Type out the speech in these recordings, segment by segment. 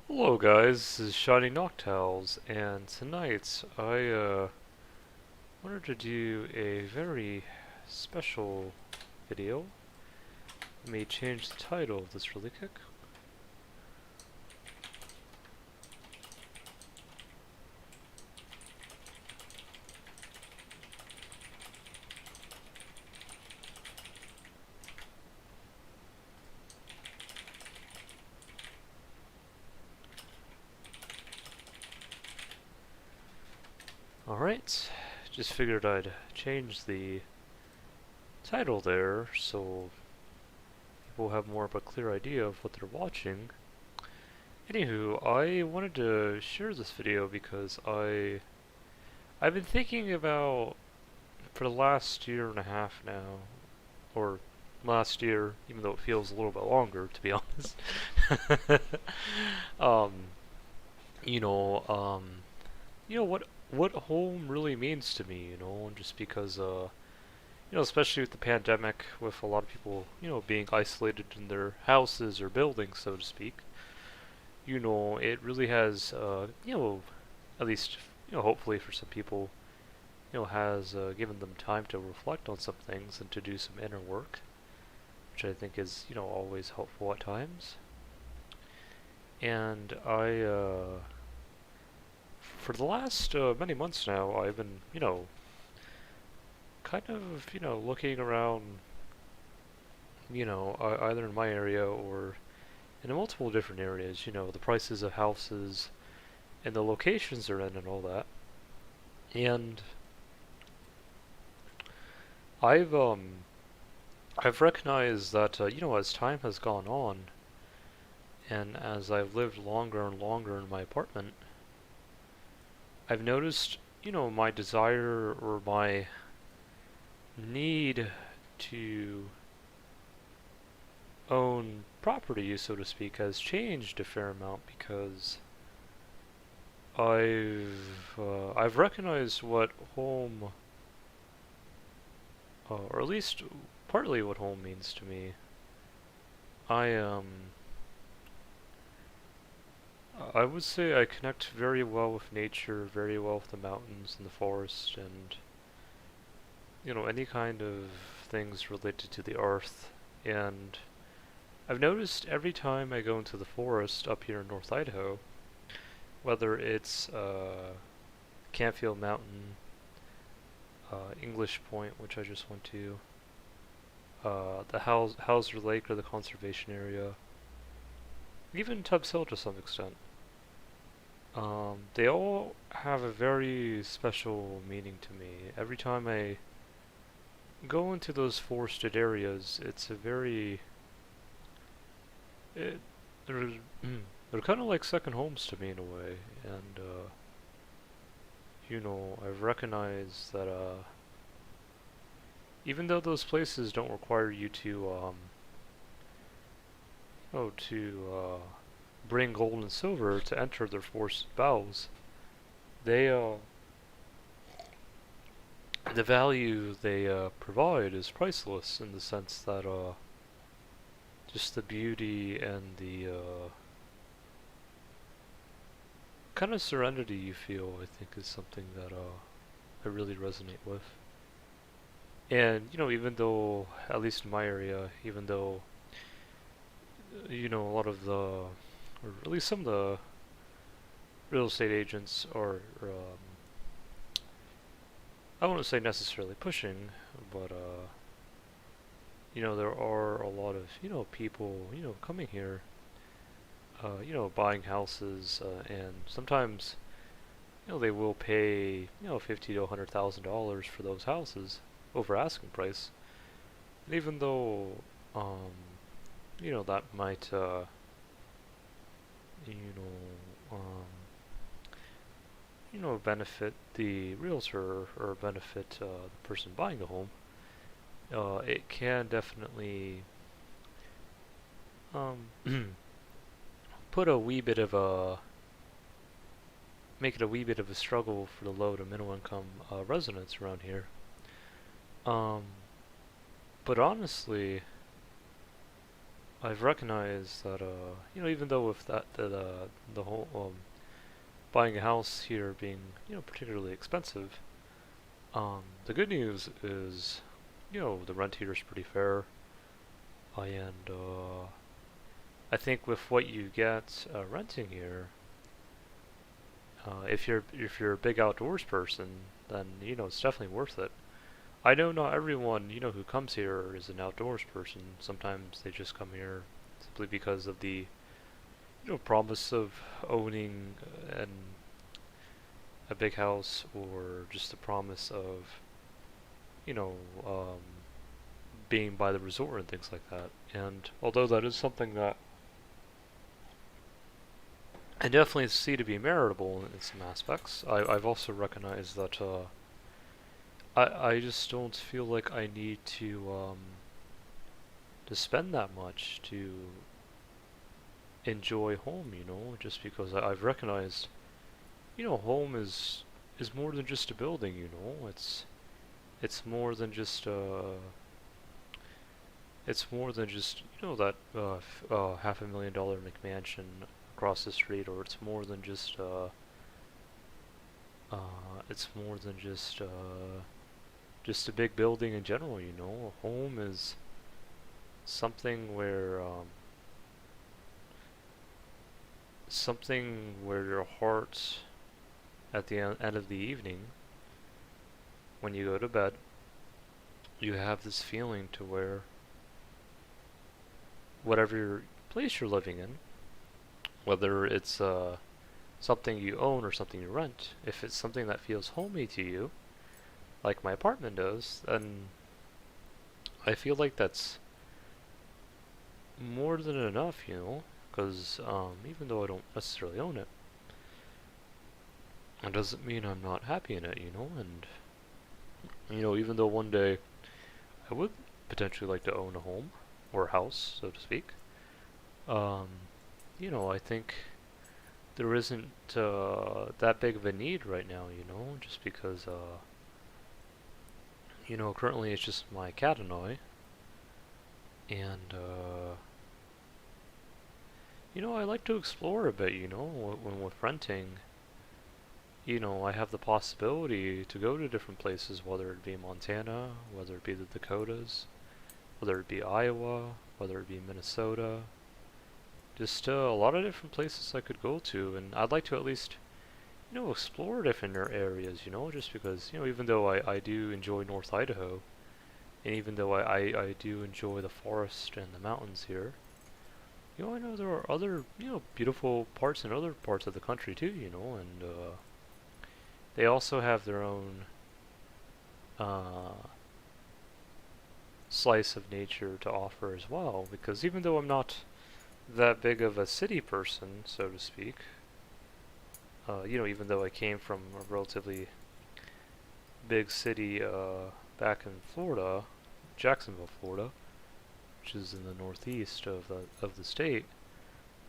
Hello guys, this is Shiny Noctowls, and tonight I wanted to do a very special video. Let me change the title of this really quick. Alright, just figured I'd change the title there so people have more of a clear idea of what they're watching. Anywho, I wanted to share this video because I've been thinking about, for the last year and a half now, or last year, even though it feels a little bit longer, to be honest. um, you know, um, what home really means to me, just because, especially with the pandemic, with a lot of people, being isolated in their houses or buildings, so to speak, it really has, at least, hopefully for some people, has given them time to reflect on some things and to do some inner work, which I think is, always helpful at times. And for the last many months now, I've been, kind of, looking around, either in my area or in multiple different areas, the prices of houses and the locations they're in and all that. And I've, um, I've recognized that, as time has gone on, and as I've lived longer and longer in my apartment, I've noticed, my desire or my need to own property, so to speak, has changed a fair amount because I've recognized what home, or at least partly what home means to me. I I would say I connect very well with nature, very well with the mountains and the forest, and any kind of things related to the earth. And I've noticed every time I go into the forest up here in North Idaho, whether it's Campfield Mountain, English Point, which I just went to, the Hauser Lake or the conservation area, even Tubbs Hill to some extent. They all have a very special meaning to me. Every time I go into those forested areas, it's a very it, they're they're kind of like second homes to me in a way, and I've recognized that even though those places don't require you to bring gold and silver to enter their forested boughs, they the value they provide is priceless in the sense that just the beauty and the kind of serenity you feel, I think, is something that I really resonate with. And even though, at least in my area, even though a lot of the, or at least some of the real estate agents are, I wouldn't say necessarily pushing, but there are a lot of people coming here, buying houses, and sometimes they will pay $50 to $100,000 for those houses over asking price. And even though that might you benefit the realtor or benefit the person buying the home, it can definitely um, put a wee bit of a make it a wee bit of a struggle for the low to middle income residents around here. Um, but honestly, I've recognized that even though with the whole buying a house here being particularly expensive, the good news is the rent here is pretty fair, and I think with what you get renting here, if you're a big outdoors person, then it's definitely worth it. I know not everyone who comes here is an outdoors person. Sometimes they just come here simply because of the promise of owning a big house, or just the promise of you know um, being by the resort and things like that. And although that is something that I definitely see to be meritable in some aspects, I've also recognized that I just don't feel like I need to spend that much to enjoy home. Just because I've recognized home is more than just a building. It's more than just that $500,000 McMansion across the street, or it's more than just a big building in general. A home is something where your heart, at the end of the evening, when you go to bed, you have this feeling to where whatever place you're living in, whether it's something you own or something you rent, if it's something that feels homey to you, like my apartment does, then I feel like that's more than enough. Because even though I don't necessarily own it, it doesn't mean I'm not happy in it. And even though one day I would potentially like to own a home or a house, so to speak, um, I think there isn't that big of a need right now. Just because currently it's just my cat and I, and I like to explore a bit. When with renting, I have the possibility to go to different places, whether it be Montana, whether it be the Dakotas, whether it be Iowa, whether it be Minnesota. Just a lot of different places I could go to, and I'd like to at least, explore different areas, just because, even though I do enjoy North Idaho, and even though I do enjoy the forest and the mountains here, I know there are other, beautiful parts in other parts of the country too, and they also have their own uh, slice of nature to offer as well. Because even though I'm not that big of a city person, so to speak, even though I came from a relatively big city back in Florida, Jacksonville, Florida, which is in the northeast of the state.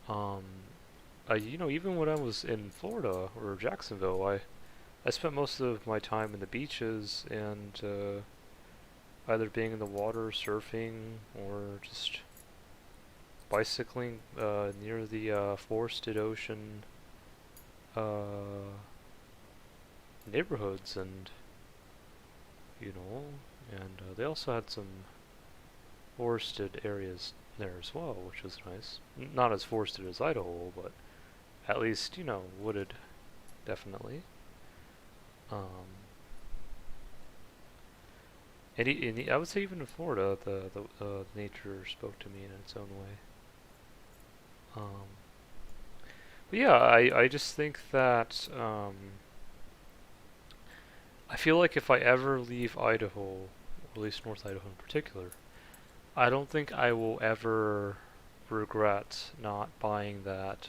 Um, even when I was in Florida or Jacksonville, I spent most of my time in the beaches and either being in the water, surfing, or just bicycling near the forested ocean uh, neighborhoods, and you know, and they also had some forested areas there as well, which was nice. Not as forested as Idaho, but at least wooded, definitely. Um, I would say even in Florida, the nature spoke to me in its own way. Um, but yeah, I just think that I feel like if I ever leave Idaho, or at least North Idaho in particular, I don't think I will ever regret not buying that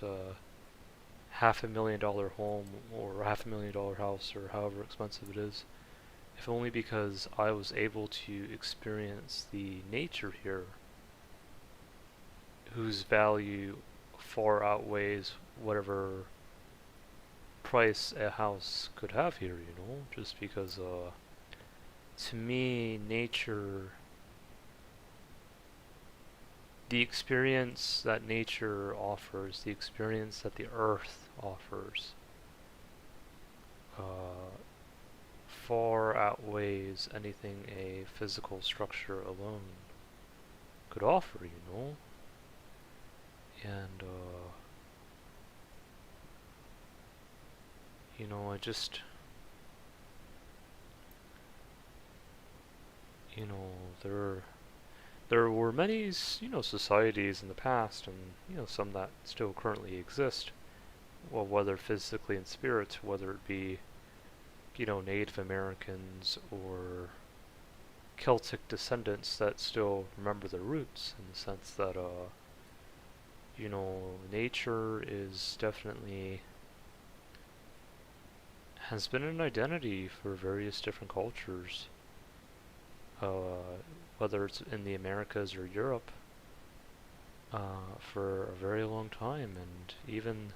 $500,000 home or $500,000 house or however expensive it is. If only because I was able to experience the nature here, whose value far outweighs whatever price a house could have here. Just because, to me, nature the experience that nature offers, the experience that the earth offers, uh, far outweighs anything a physical structure alone could offer, you know? And, I just, you know, there were many, societies in the past, and some that still currently exist. Well, whether physically in spirit, whether it be Native Americans or Celtic descendants that still remember their roots, in the sense that nature is definitely has been an identity for various different cultures, whether it's in the Americas or Europe, for a very long time, and even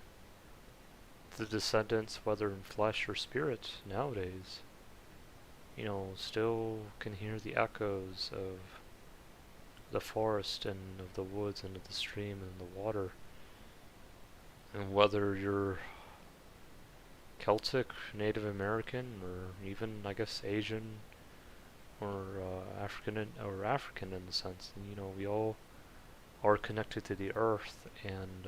the descendants, whether in flesh or spirit, nowadays, still can hear the echoes of the forest and of the woods and of the stream and the water. And whether you're Celtic, Native American, or even, I guess, Asian or African in the sense, we all are connected to the earth, and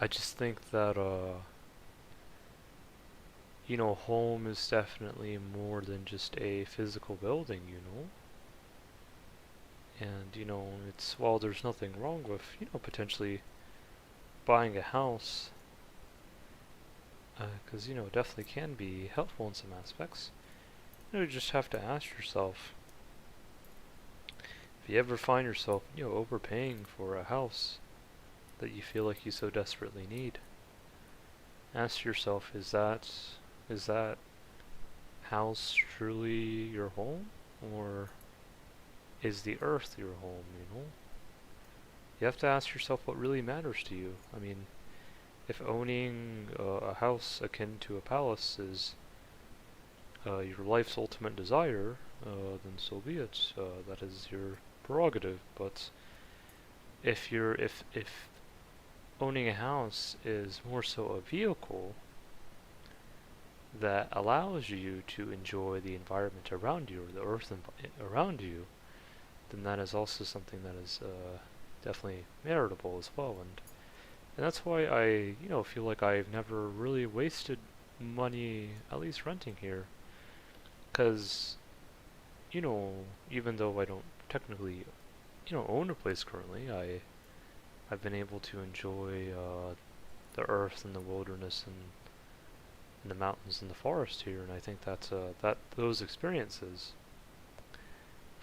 I just think that home is definitely more than just a physical building, And, it's, while there's nothing wrong with, potentially buying a house, because, it definitely can be helpful in some aspects. You just have to ask yourself, if you ever find yourself, overpaying for a house that you feel like you so desperately need, ask yourself, is that house truly your home, or is the earth your home? You have to ask yourself what really matters to you. I mean, if owning a house akin to a palace is your life's ultimate desire, then so be it. That is your prerogative. But if owning a house is more so a vehicle that allows you to enjoy the environment around you, or the earth around you, then that is also something that is definitely meritable as well. And that's why I, feel like I've never really wasted money, at least renting here. Because, even though I don't technically, own a place currently, I've been able to enjoy the earth and the wilderness and the mountains and the forest here, and I think that those experiences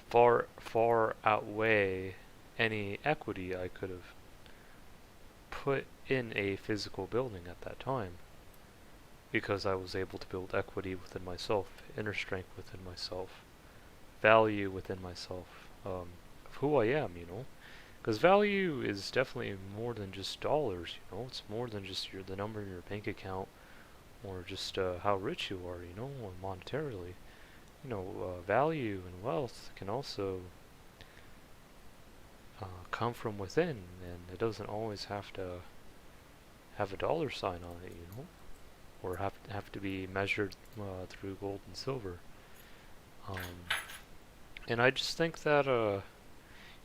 far outweigh any equity I could have put in a physical building at that time, because I was able to build equity within myself, inner strength within myself, value within myself, of who I am, Because value is definitely more than just dollars, It's more than just the number in your bank account, or just how rich you are, or monetarily. Value and wealth can also come from within, and it doesn't always have to have a dollar sign on it, or have to be measured through gold and silver. Um, and I just think that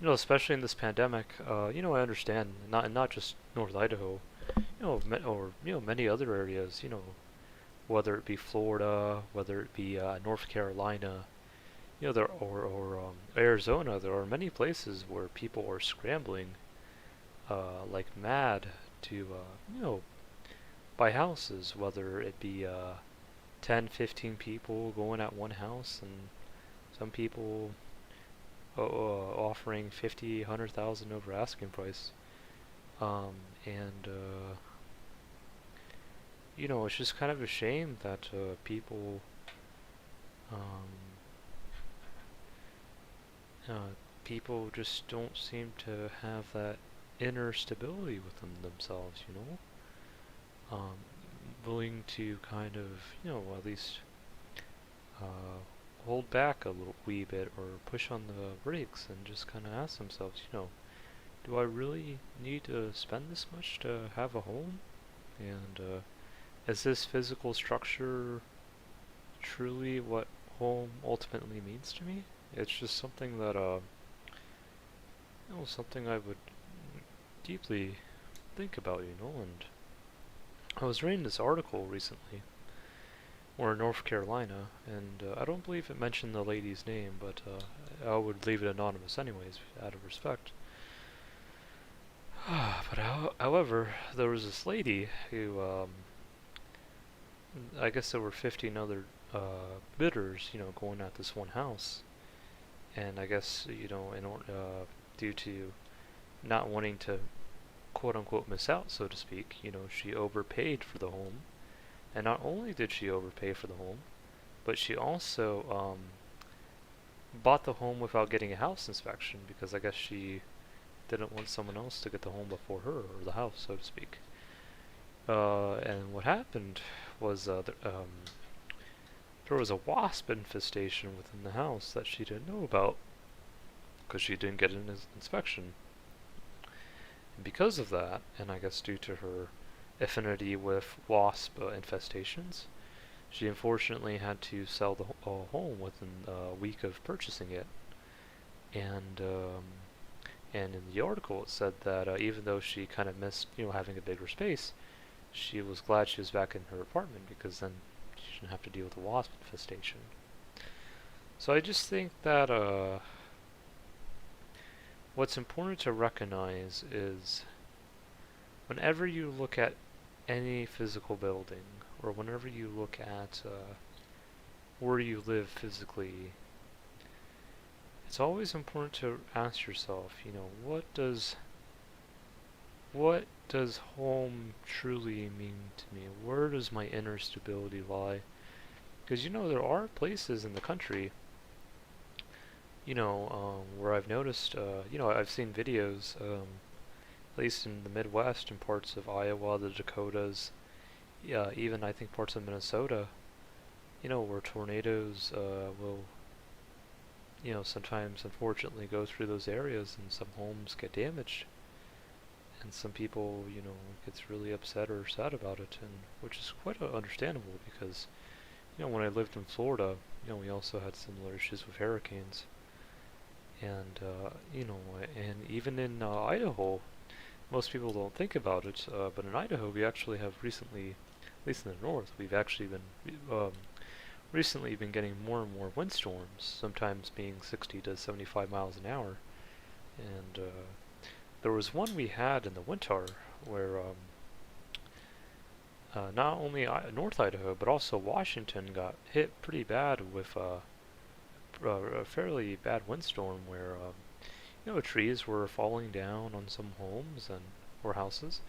especially in this pandemic, I understand, not just North Idaho, or many other areas, whether it be Florida, whether it be North Carolina, there or Arizona, there are many places where people are scrambling like mad to buy houses, whether it be 10, 15 people going at one house, and some people offering 50, 100,000 over asking price. Um, and it's just kind of a shame that um, uh, people just don't seem to have that inner stability within themselves, um, willing to kind of, at least uh, hold back a little, wee bit or push on the brakes and just kind of ask themselves, do I really need to spend this much to have a home? And is this physical structure truly what home ultimately means to me? It's just something that, something I would deeply think about, and I was reading this article recently, or in North Carolina, and I don't believe it mentioned the lady's name, but I would leave it anonymous anyways, out of respect. But however, there was this lady who, I guess there were 15 other bidders, going at this one house, and I guess, due to not wanting to quote unquote miss out, so to speak, she overpaid for the home. And not only did she overpay for the home, but she also bought the home without getting a house inspection because I guess she didn't want someone else to get the home before her, or the house, so to speak. And what happened was there was a wasp infestation within the house that she didn't know about because she didn't get an inspection. And because of that, and I guess due to her affinity with wasp infestations, she unfortunately had to sell the home within a week of purchasing it. And and in the article it said that even though she kind of missed having a bigger space, she was glad she was back in her apartment because then she didn't have to deal with the wasp infestation. So I just think that what's important to recognize is whenever you look at any physical building, or whenever you look at where you live physically, it's always important to ask yourself, what does home truly mean to me? Where does my inner stability lie? Because there are places in the country, where I've noticed, I've seen videos, at least in the Midwest and parts of Iowa, the Dakotas, yeah, even I think parts of Minnesota, where tornadoes will, sometimes unfortunately go through those areas and some homes get damaged. And some people, gets really upset or sad about it, and which is quite understandable because, when I lived in Florida, we also had similar issues with hurricanes. And, and even in Idaho, most people don't think about it, but in Idaho we actually have recently, at least in the north, we've actually been recently been getting more and more windstorms, sometimes being 60 to 75 miles an hour. And there was one we had in the winter where not only North Idaho but also Washington got hit pretty bad with a fairly bad windstorm where trees were falling down on some homes and or houses,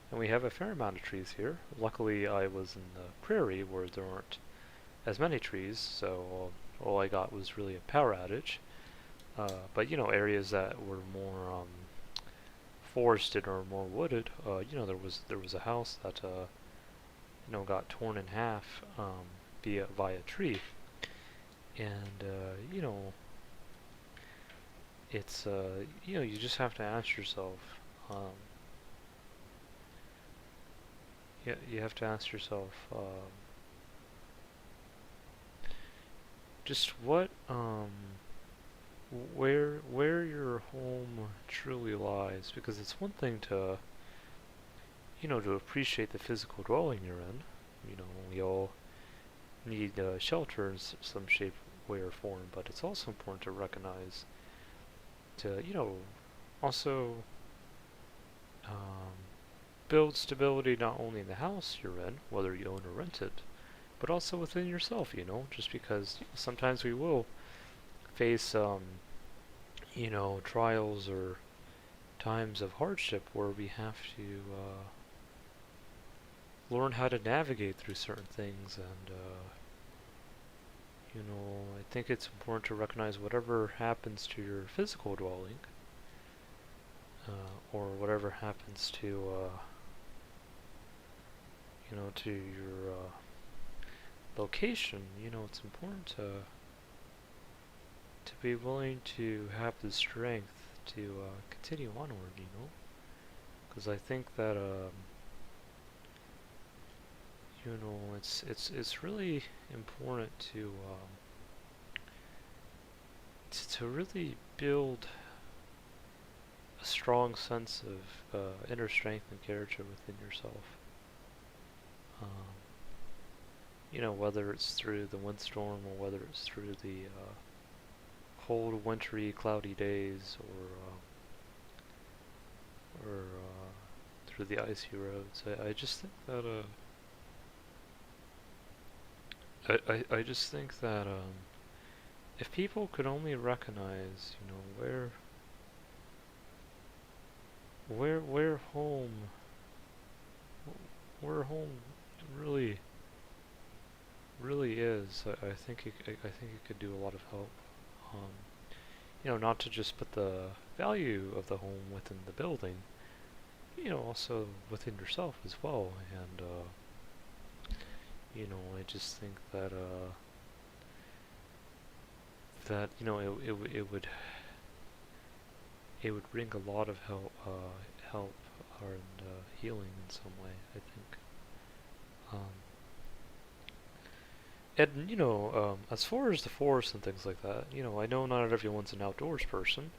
and we have a fair amount of trees here. Luckily, I was in the prairie where there aren't as many trees, so all I got was really a power outage. But areas that were more forested or more wooded, there was a house that got torn in half via tree, and it's you just have to ask yourself, um, you have to ask yourself, just where your home truly lies, because it's one thing to to appreciate the physical dwelling you're in. We all need shelter in some shape, way, or form, but it's also important to recognize to also um, build stability not only in the house you're in, whether you own or rent it, but also within yourself. Just because sometimes we will face trials or times of hardship where we have to learn how to navigate through certain things, and I think it's important to recognize whatever happens to your physical dwelling, or whatever happens to to your location. It's important to to be willing to have the strength to continue onward, because I think that it's really important to really build a strong sense of inner strength and character within yourself. Um, whether it's through the windstorm or whether it's through the cold, wintry, cloudy days, or through the icy roads. I just think that I just think that if people could only recognize, where home really really is, I think I think it could do a lot of help. Um, not to just put the value of the home within the building, also within yourself as well. And I just think that it would bring a lot of help and healing in some way, I think. Um, and as far as the forest and things like that, I know not everyone's an outdoors person,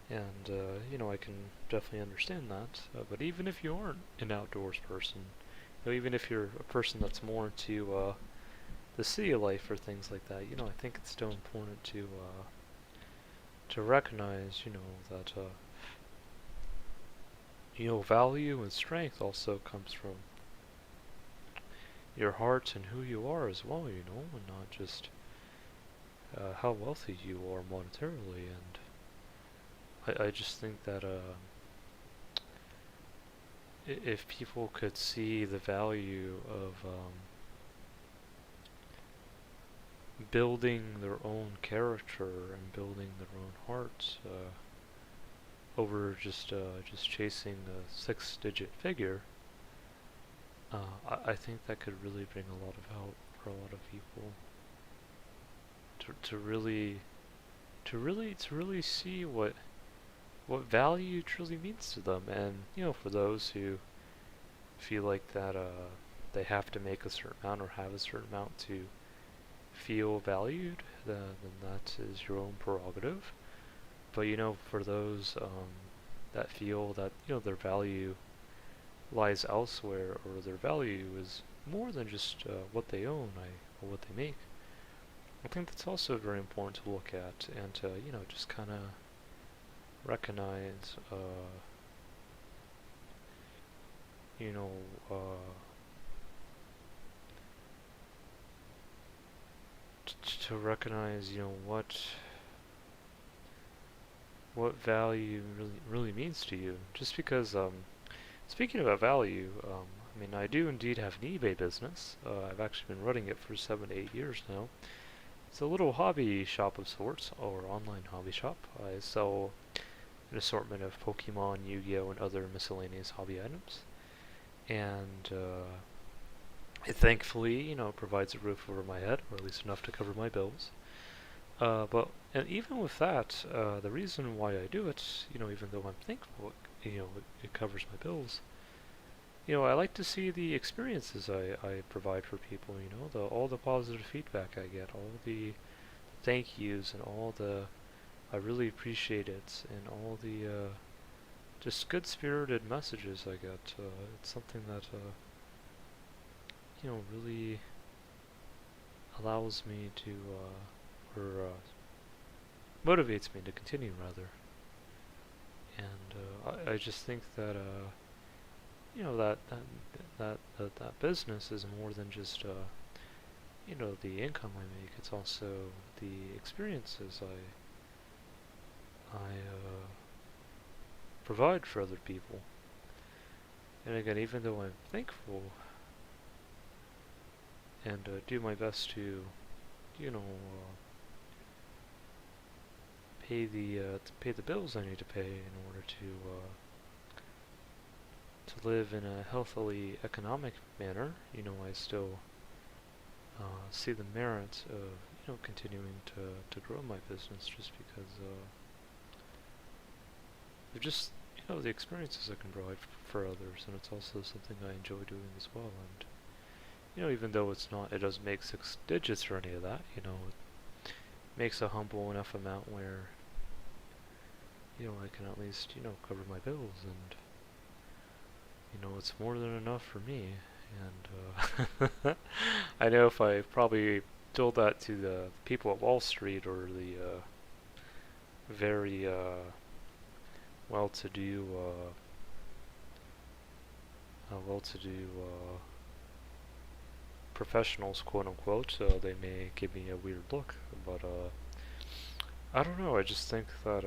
and I can definitely understand that. But even if you aren't an outdoors person, even if you're a person that's more into the city life or things like that, I think it's still important to recognize, that value and strength also comes from your heart and who you are as well, and not just how wealthy you are monetarily. And I just think that if people could see the value of building their own character and building their own hearts over just chasing a six-digit figure, I think that could really bring a lot of help for a lot of people to really see what value truly means to them. And for those who feel like that they have to make a certain amount or have a certain amount to feel valued, then that is your own prerogative. But for those that feel that their value lies elsewhere, or their value is more than just what they own, or what they make, I think that's also very important to look at and to just kind of recognize, you know, uh, to recognize, what value really means to you. Just because, speaking about value, I mean, I do indeed have an eBay business. I've actually been running it for 7 to 8 years now. It's a little hobby shop of sorts, or online hobby shop. I sell an assortment of Pokemon, Yu-Gi-Oh, and other miscellaneous hobby items. And it thankfully, provides a roof over my head, or at least enough to cover my bills. And even with that, the reason why I do it, even though I'm thankful, it covers my bills. I like to see the experiences I provide for people. All the positive feedback I get, all the thank yous, and all the I really appreciate it, and all the just good-spirited messages I get. It's something that really allows me to, or motivates me to continue rather. And I just think that that business is more than just the income I make. It's also the experiences I provide for other people. And again, even though I'm thankful and do my best to, pay the bills I need to pay in order to live in a healthily economic manner, I still see the merit of continuing to grow my business just because they're just the experiences I can provide for others, and it's also something I enjoy doing as well. And even though it doesn't make 6 digits or any of that, it makes a humble enough amount where I can at least cover my bills, and it's more than enough for me. And I know if I probably told that to the people at Wall Street or the very well-to-do professionals, quote unquote, they may give me a weird look. But I don't know. I just think that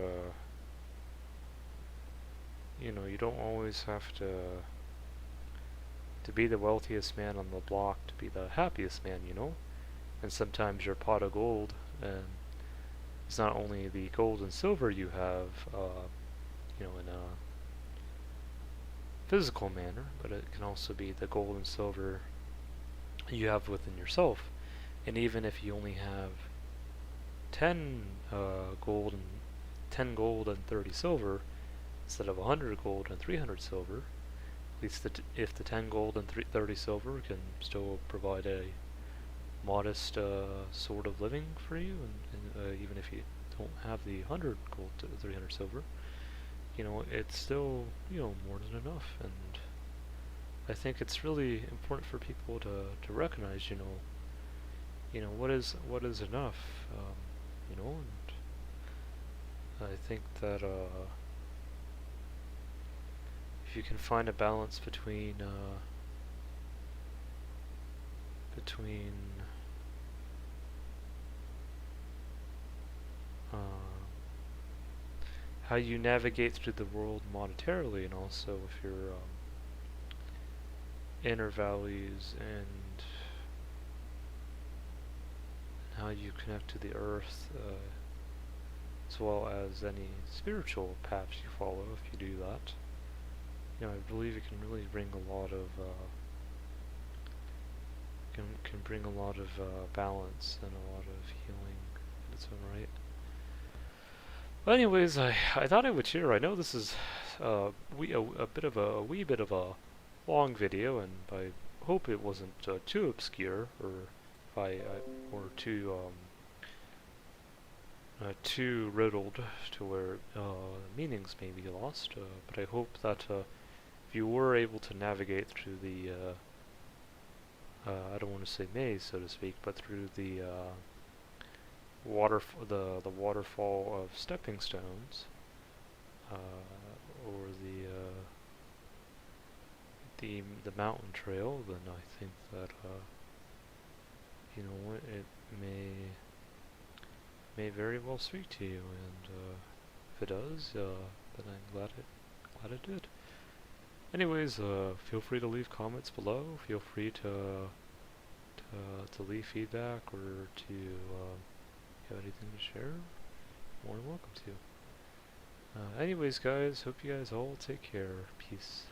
you don't always have to be the wealthiest man on the block to be the happiest man. And sometimes your pot of gold, and it's not only the gold and silver you have, in a physical manner, but it can also be the gold and silver you have within yourself. And even if you only have 10 gold and 30 silver instead of 100 gold and 300 silver, at least if the 10 gold and 30 silver can still provide a modest sort of living for you, and even if you don't have the 100 gold to 300 silver, it's still more than enough. And I think it's really important for people to recognize what is enough, and I think that if you can find a balance between uh, how you navigate through the world monetarily, and also with your inner values, and how you connect to the earth, as well as any spiritual paths you follow. If you do that, I believe it can really bring a lot of can bring a lot of balance and a lot of healing in its own right. But anyways, I thought I would share. I know this is a wee bit of a long video, and I hope it wasn't too obscure or too riddled to where meanings may be lost. But I hope that if you were able to navigate through the I don't want to say maze, so to speak, but through the the waterfall of stepping stones, or the mountain trail, then I think that it may very well speak to you, and if it does, then I'm glad it did. Anyways, feel free to leave comments below. Feel free to leave feedback, or to have anything to share. More than welcome to. Anyways, guys, hope you guys all take care. Peace.